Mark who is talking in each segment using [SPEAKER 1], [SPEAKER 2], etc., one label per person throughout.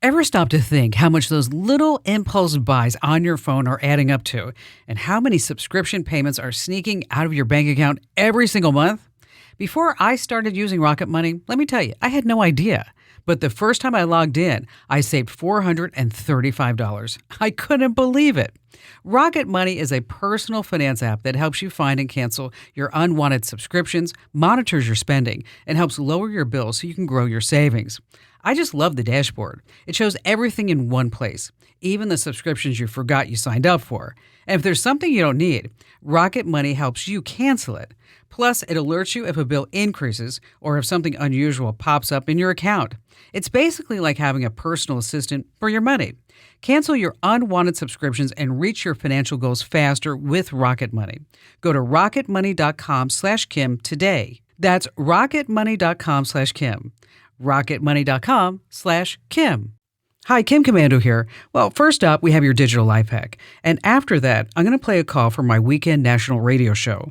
[SPEAKER 1] Ever stop to think how much those little impulse buys on your phone are adding up to, and how many subscription payments are sneaking out of your bank account every single month? Before I started using Rocket Money, let me tell you, I had no idea. But the first time I logged in, I saved $435. I couldn't believe it. Rocket Money is a personal finance app that helps you find and cancel your unwanted subscriptions, monitors your spending, and helps lower your bills so you can grow your savings. I just love the dashboard. It shows everything in one place, even the subscriptions you forgot you signed up for. And if there's something you don't need, Rocket Money helps you cancel it. Plus, it alerts you if a bill increases or if something unusual pops up in your account. It's basically like having a personal assistant for your money. Cancel your unwanted subscriptions and reach your financial goals faster with Rocket Money. Go to rocketmoney.com/Kim today. That's rocketmoney.com/Kim. rocketmoney.com/Kim. Hi, Kim Komando here. Well, first up, we have your digital life hack. And after that, I'm going to play a call from my weekend national radio show.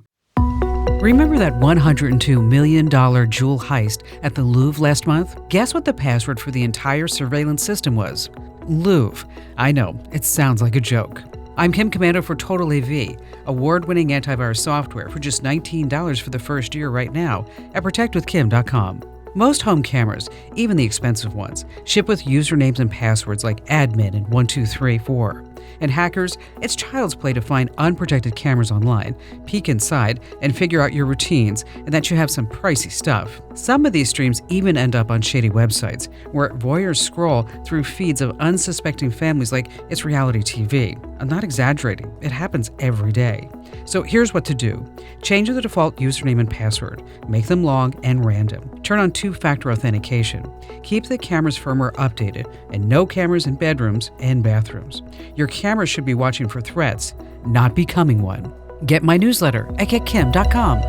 [SPEAKER 1] Remember that $102 million jewel heist at the Louvre last month? Guess what the password for the entire surveillance system was? Louvre. I know, it sounds like a joke. I'm Kim Komando for Total AV, award-winning antivirus software for just $19 for the first year right now at protectwithkim.com. Most home cameras, even the expensive ones, ship with usernames and passwords like admin and 1234. And hackers, it's child's play to find unprotected cameras online, peek inside, and figure out your routines and that you have some pricey stuff. Some of these streams even end up on shady websites, where voyeurs scroll through feeds of unsuspecting families like it's reality TV. I'm not exaggerating, it happens every day. So here's what to do. Change the default username and password. Make them long and random. Turn on two-factor authentication. Keep the camera's firmware updated, and no cameras in bedrooms and bathrooms. Your camera should be watching for threats, not becoming one. Get my newsletter at getkim.com.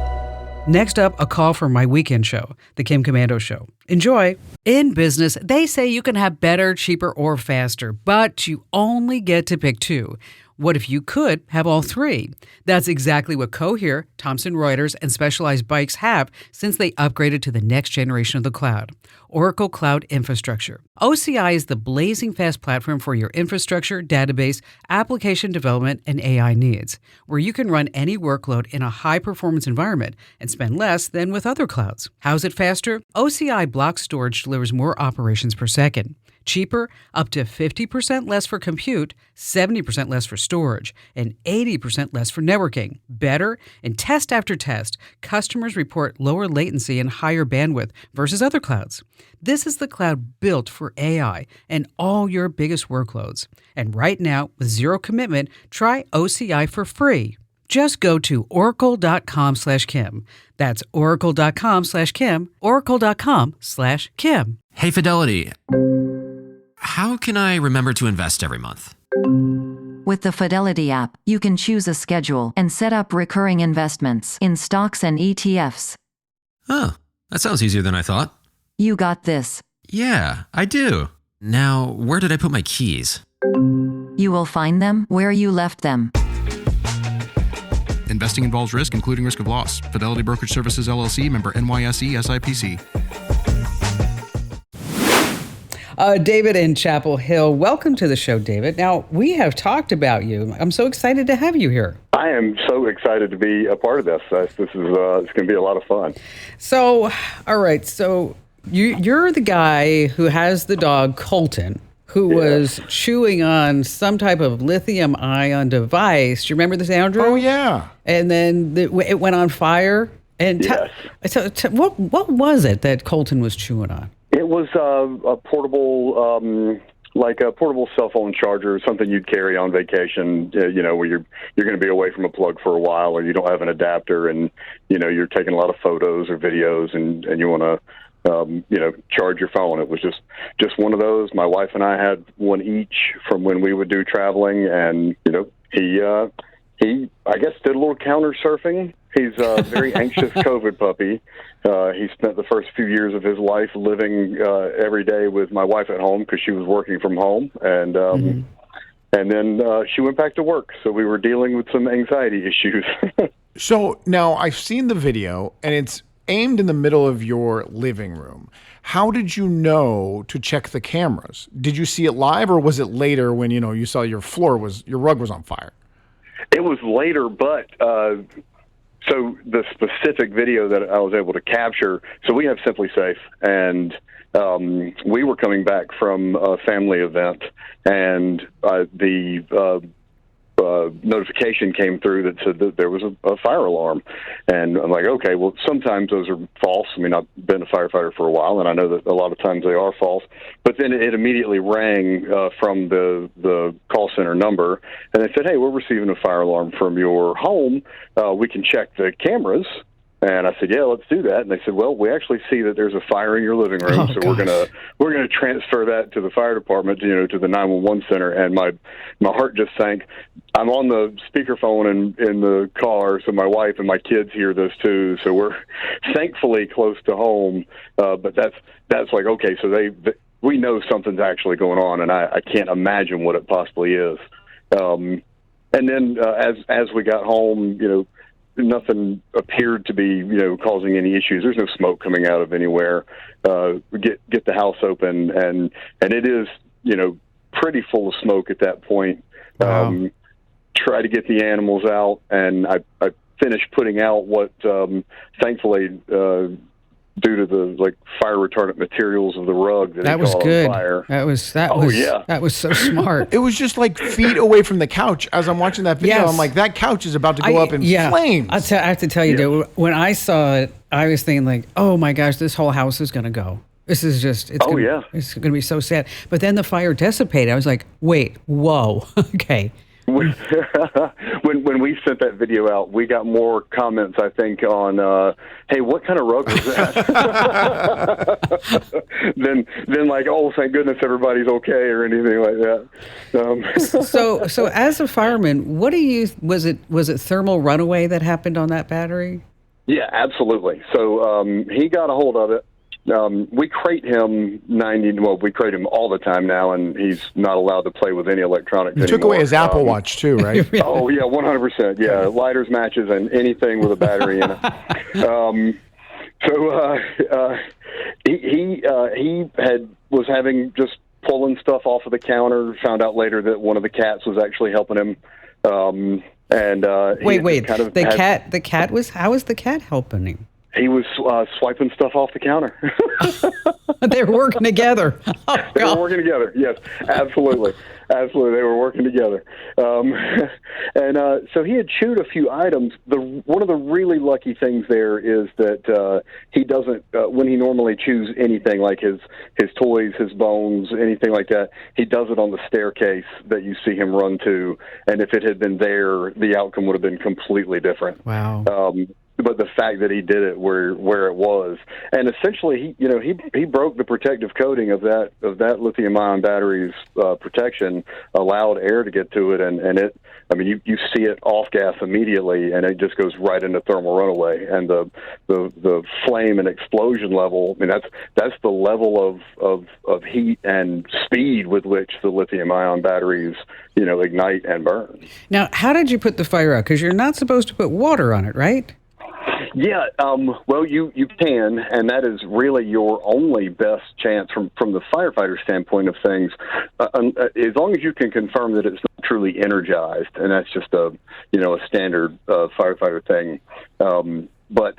[SPEAKER 1] Next up, a call from my weekend show, The Kim Komando Show. Enjoy. In business, they say you can have better, cheaper, or faster, but you only get to pick two. What if you could have all three? That's exactly what Cohere, Thomson Reuters, and Specialized Bikes have since they upgraded to the next generation of the cloud, Oracle Cloud Infrastructure. OCI is the blazing fast platform for your infrastructure, database, application development, and AI needs, where you can run any workload in a high-performance environment and spend less than with other clouds. How's it faster? OCI block storage delivers more operations per second. Cheaper, up to 50% less for compute, 70% less for storage, and 80% less for networking. Better, in test after test, customers report lower latency and higher bandwidth versus other clouds. This is the cloud built for AI and all your biggest workloads. And right now, with zero commitment, try OCI for free. Just go to oracle.com/Kim. That's oracle.com/Kim, oracle.com/Kim.
[SPEAKER 2] Hey, Fidelity. How can I remember to invest every month?
[SPEAKER 3] With the Fidelity app, you can choose a schedule and set up recurring investments in stocks and ETFs.
[SPEAKER 2] Oh, that sounds easier than I thought.
[SPEAKER 3] You got this.
[SPEAKER 2] Yeah, I do. Now, where did I put my keys?
[SPEAKER 3] You will find them where you left them.
[SPEAKER 4] Investing involves risk, including risk of loss. Fidelity Brokerage Services, LLC, member NYSE, SIPC.
[SPEAKER 1] David in Chapel Hill, welcome to the show, David. Now, we have talked about you. I'm so excited to have you here.
[SPEAKER 5] I am so excited to be a part of this. This is it's going to be a lot of fun.
[SPEAKER 1] So, all right. So you're the guy who has the dog Colton, who was chewing on some type of lithium-ion device. Do you remember this, Andrew?
[SPEAKER 6] Oh, yeah.
[SPEAKER 1] And then it went on fire. And
[SPEAKER 5] Yes.
[SPEAKER 1] What was it that Colton was chewing on?
[SPEAKER 5] It was a portable, like a portable cell phone charger, something you'd carry on vacation, where you're going to be away from a plug for a while, or you don't have an adapter, and you're taking a lot of photos or videos, and you want to charge your phone. It was just one of those. My wife and I had one each from when we would do traveling, and he I guess did a little counter surfing. He's a very anxious COVID puppy. He spent the first few years of his life living every day with my wife at home because she was working from home, and then she went back to work. So we were dealing with some anxiety issues.
[SPEAKER 6] So now I've seen the video, and aimed in the middle of your living room. How did you know to check the cameras? Did you see it live, or was it later when, you saw your rug was on fire?
[SPEAKER 5] It was later, but so the specific video that I was able to capture, so we have Simply Safe, and we were coming back from a family event, and the notification came through that said that there was a fire alarm. And I'm like, okay, well, sometimes those are false. I mean, I've been a firefighter for a while, and I know that a lot of times they are false. But then it immediately rang from the call center number, and they said, hey, we're receiving a fire alarm from your home. We can check the cameras. And I said, yeah, let's do that. And they said, well, we actually see that there's a fire in your living room, so we're gonna transfer that to the fire department, to the 911 center. And my heart just sank. I'm on the speakerphone in the car, so my wife and my kids hear this too. So we're thankfully close to home, but that's like, okay, so we know something's actually going on, and I can't imagine what it possibly is. And then as we got home, nothing appeared to be, causing any issues. There's no smoke coming out of anywhere. We get the house open, and it is, pretty full of smoke at that point.
[SPEAKER 6] Wow.
[SPEAKER 5] Try to get the animals out, and I finished putting out what, thankfully, due to the fire retardant materials of the rug that
[SPEAKER 1] was
[SPEAKER 5] caught
[SPEAKER 1] good.
[SPEAKER 5] on fire.
[SPEAKER 1] That was
[SPEAKER 5] yeah.
[SPEAKER 1] That was so smart.
[SPEAKER 6] It was just feet away from the couch. As I'm watching that video,
[SPEAKER 1] Yes.
[SPEAKER 6] I'm like, that couch is about to go up in flames.
[SPEAKER 1] I have to tell you, dude, when I saw it, I was thinking oh my gosh, this whole house is going to go. This is just, it's going to be so sad. But then the fire dissipated. I was like, wait, whoa, okay.
[SPEAKER 5] When we sent that video out, we got more comments, I think, on, hey, what kind of rug was that? than oh, thank goodness everybody's okay or anything like that.
[SPEAKER 1] So as a fireman, was it thermal runaway that happened on that battery?
[SPEAKER 5] Yeah, absolutely. So he got a hold of it. We crate him we crate him all the time now, and he's not allowed to play with any electronics anymore.
[SPEAKER 6] You took away his Apple Watch too, right?
[SPEAKER 5] Oh yeah, 100%. Yeah, lighters, matches, and anything with a battery in it. He was having just pulling stuff off of the counter. Found out later that one of the cats was actually helping him.
[SPEAKER 1] Wait, the cat was, how was the cat helping him?
[SPEAKER 5] He was swiping stuff off the counter.
[SPEAKER 1] They were working together. Oh,
[SPEAKER 5] they were working together. Yes, absolutely. Absolutely. They were working together. So he had chewed a few items. One of the really lucky things there is that he doesn't, when he normally chews anything like his toys, his bones, anything like that, he does it on the staircase that you see him run to. And if it had been there, the outcome would have been completely different.
[SPEAKER 1] Wow.
[SPEAKER 5] But the fact that he did it where it was, and essentially he broke the protective coating of that lithium-ion battery's protection, allowed air to get to it, and it. I mean, you see it off gas immediately, and it just goes right into thermal runaway. And the flame and explosion level. I mean, that's the level of heat and speed with which the lithium-ion batteries ignite and burn.
[SPEAKER 1] Now, how did you put the fire out? Because you're not supposed to put water on it, right?
[SPEAKER 5] Yeah, well, you can, and that is really your only best chance from the firefighter standpoint of things, as long as you can confirm that it's not truly energized, and that's just a standard firefighter thing. But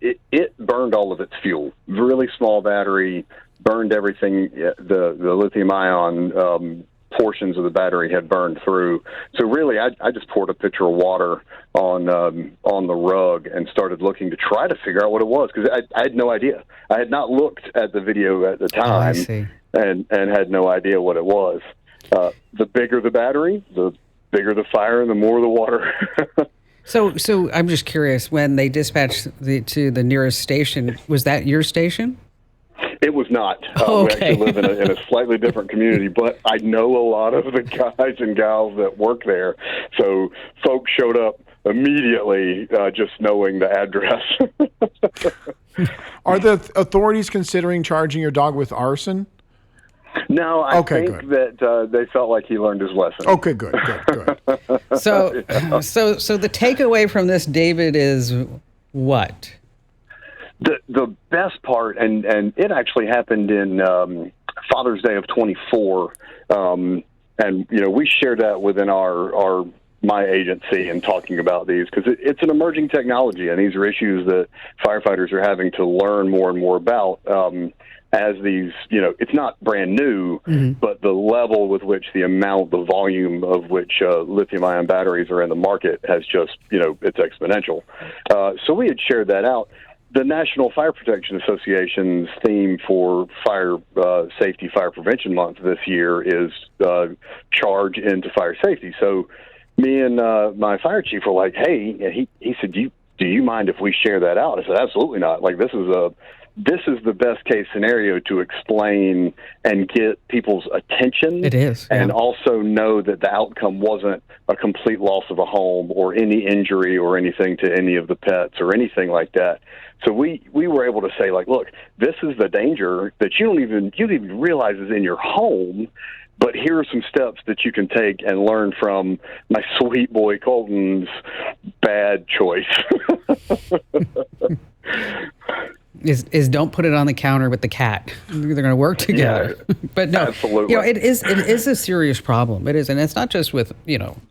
[SPEAKER 5] it burned all of its fuel. Really small battery, burned everything. The lithium-ion portions of the battery had burned through. So really, I just poured a pitcher of water on the rug and started looking to try to figure out what it was, because I had no idea. I had not looked at the video at the time, and had no idea what it was. The bigger the battery, the bigger the fire, and the more the water.
[SPEAKER 1] So I'm just curious, when they dispatched to the nearest station, was that your station?
[SPEAKER 5] It was not.
[SPEAKER 1] Okay.
[SPEAKER 5] We actually live in a slightly different community, but I know a lot of the guys and gals that work there. So folks showed up immediately, just knowing the address.
[SPEAKER 6] Are the authorities considering charging your dog with arson?
[SPEAKER 5] No, I think that they felt like he learned his lesson.
[SPEAKER 6] Okay, good.
[SPEAKER 1] So the takeaway from this, David, is what?
[SPEAKER 5] The best part, and it actually happened in Father's Day of 24, and we shared that within my agency and talking about these because it's an emerging technology, and these are issues that firefighters are having to learn more and more about. As these, it's not brand new, but the level with which the volume of which lithium-ion batteries are in the market has just, it's exponential. So we had shared that out. The National Fire Protection Association's theme for Fire Safety, Fire Prevention Month this year is Charge into Fire Safety. So me and my fire chief were like, hey, he said, do you mind if we share that out? I said, absolutely not. Like, this is the best case scenario to explain and get people's attention.
[SPEAKER 1] It is. Yeah.
[SPEAKER 5] And also know that the outcome wasn't a complete loss of a home or any injury or anything to any of the pets or anything like that. So we were able to say, like, look, this is the danger that you don't even realize is in your home, but here are some steps that you can take and learn from my sweet boy Colton's bad choice.
[SPEAKER 1] Is don't put it on the counter with the cat. They're going to work together.
[SPEAKER 5] Yeah,
[SPEAKER 1] but no,
[SPEAKER 5] absolutely.
[SPEAKER 1] It is a serious problem. It is, and it's not just with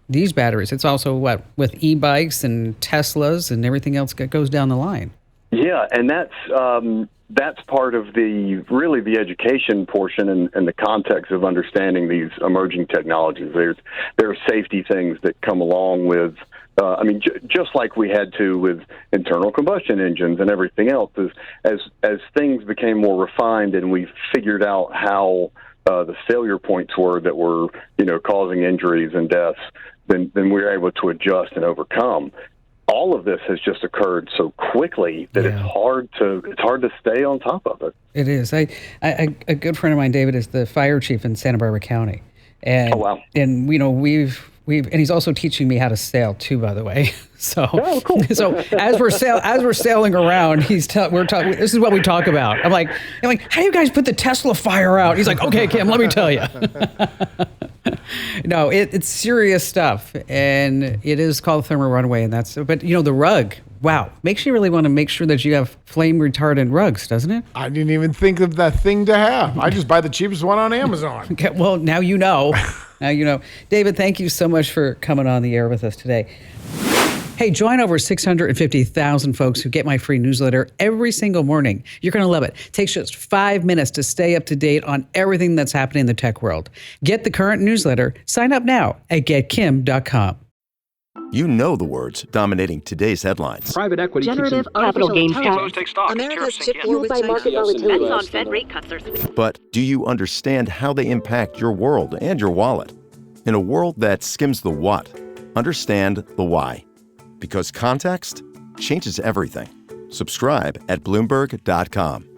[SPEAKER 1] these batteries. It's also with e-bikes and Teslas and everything else that goes down the line. Yeah,
[SPEAKER 5] and that's part of the education portion and the context of understanding these emerging technologies. There are safety things that come along with. Just like we had to with internal combustion engines and everything else, as things became more refined and we figured out how the failure points were that were, causing injuries and deaths, then we were able to adjust and overcome. All of this has just occurred so quickly that it's hard to stay on top of it.
[SPEAKER 1] It is. A good friend of mine, David, is the fire chief in Santa Barbara County, and and and he's also teaching me how to sail too, by the way. So,
[SPEAKER 5] cool.
[SPEAKER 1] So as we're sailing around, we're talking. This is what we talk about. I'm like, how do you guys put the Tesla fire out? He's like, okay, Kim, let me tell you. No, it's serious stuff, and it is called thermal runaway, and but the rug. Wow, makes you really want to make sure that you have flame retardant rugs, doesn't it?
[SPEAKER 6] I didn't even think of that thing to have. I just buy the cheapest one on Amazon.
[SPEAKER 1] Okay, well, now you know. Now you know. David, thank you so much for coming on the air with us today. Hey, join over 650,000 folks who get my free newsletter every single morning. You're going to love it. It takes just 5 minutes to stay up to date on everything that's happening in the tech world. Get the current newsletter. Sign up now at getkim.com.
[SPEAKER 7] You know the words dominating today's headlines.
[SPEAKER 8] Private equity,
[SPEAKER 9] generative capital gains tax,
[SPEAKER 8] America's
[SPEAKER 9] chip fueled by market volatility.
[SPEAKER 10] On Fed rate cuts are sweet.
[SPEAKER 7] But do you understand how they impact your world and your wallet? In a world that skims the what, understand the why. Because context changes everything. Subscribe at Bloomberg.com.